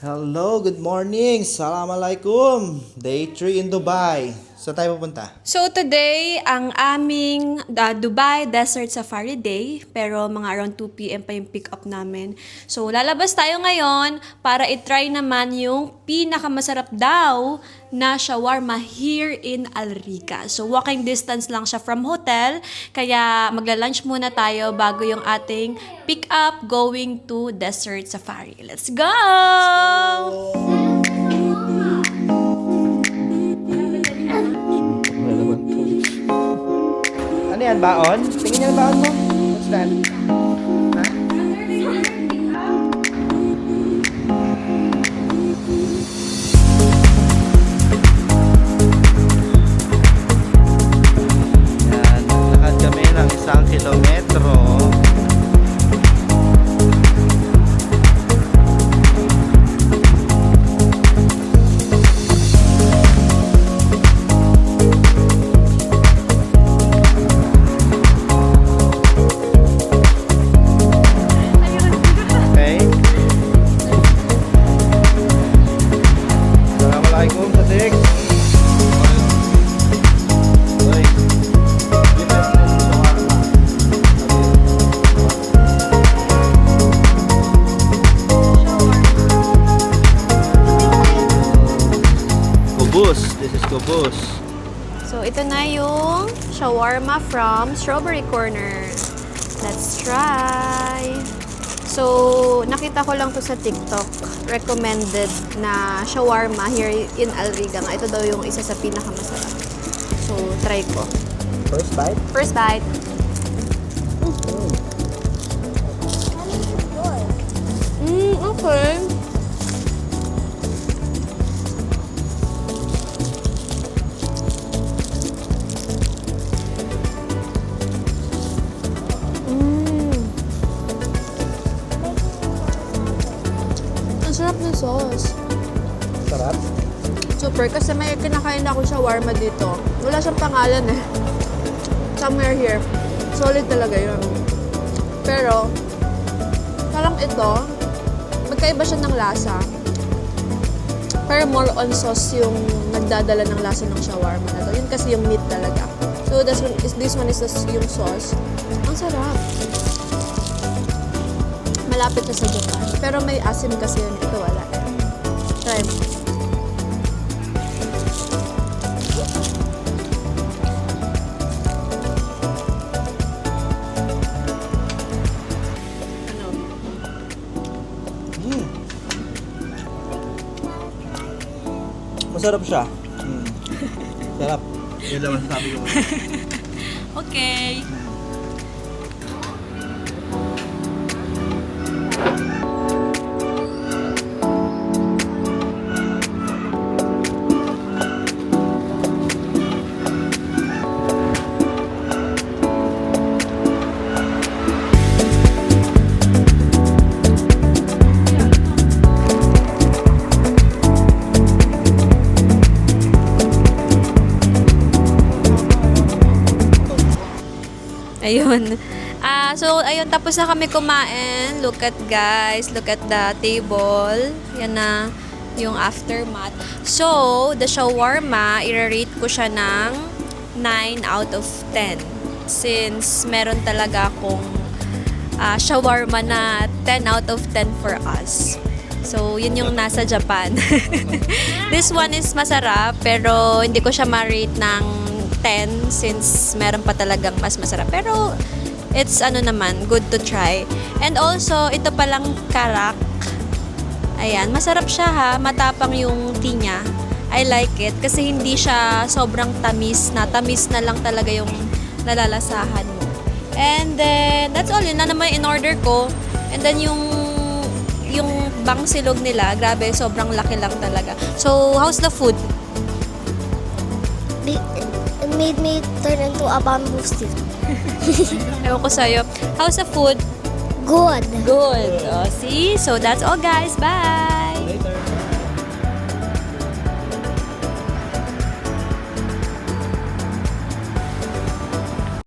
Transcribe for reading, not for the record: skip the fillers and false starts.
Hello, good morning. Assalamualaikum. Day 3 in Dubai. Saan tayo pupunta? So today, ang aming Dubai Desert Safari Day, pero mga around 2 p.m. pa yung pick up namin. So lalabas tayo ngayon para i-try naman yung pinakamasarap daw na shawarma here in Al Rica. So walking distance lang siya from hotel, kaya magla-lunch muna tayo bago yung ating pick up going to Desert Safari. Let's go! Ano yan, baon? Tingin niya ang baon mo. What's that? Ha? Yan, naglakad kami ng 1 kilometro. Okay. Assalamualaikum, Sadik. Oi. Kubus. This is kubus. So ito na yung shawarma from Strawberry Corner. Let's try! So, nakita ko lang to sa TikTok. Recommended na shawarma here in Al Riga. Ito daw yung isa sa pinakamasarap. So, try ko. First bite. First bite. Okay. Ang sarap ng sauce. Sarap. Super, kasi may kinakain na akong shawarma dito. Wala siyang pangalan eh. Somewhere here. Solid talaga yun. Pero, parang ito, magkaiba siya ng lasa. Pero more on sauce yung nagdadala ng lasa ng shawarma na to. Yun kasi yung meat talaga. So, this one is yung sauce. Ang sarap. Malapit na sa Japan. Pero may asim kasi yun. Ito wala. Try mo. Ano? Masarap siya. Sarap. Yun lang masasabi ko. Okay. Ayun. So, ayun, tapos na kami kumain. Look at guys, look at the table. Yan na yung aftermath. So, the shawarma, i-rate ko siya ng 9 out of 10. Since meron talaga akong shawarma na 10 out of 10 for us. So, yun yung nasa Japan. This one is masarap, pero hindi ko siya ma-rate ng 10 since meron pa talagang mas masarap. Pero, it's ano naman, good to try. And also, ito palang karak. Ayan, masarap siya ha. Matapang yung tea niya. I like it kasi hindi siya sobrang tamis na. Tamis na lang talaga yung nalalasahan mo. And then, that's all. Yun na naman in order ko. And then, yung bangsilog nila, grabe, sobrang laki lang talaga. So, how's the food? It made me turn into a bamboo stick. Ewan ko sa'yo. How's the food? Good. Good. Oh, see? So, that's all guys. Bye!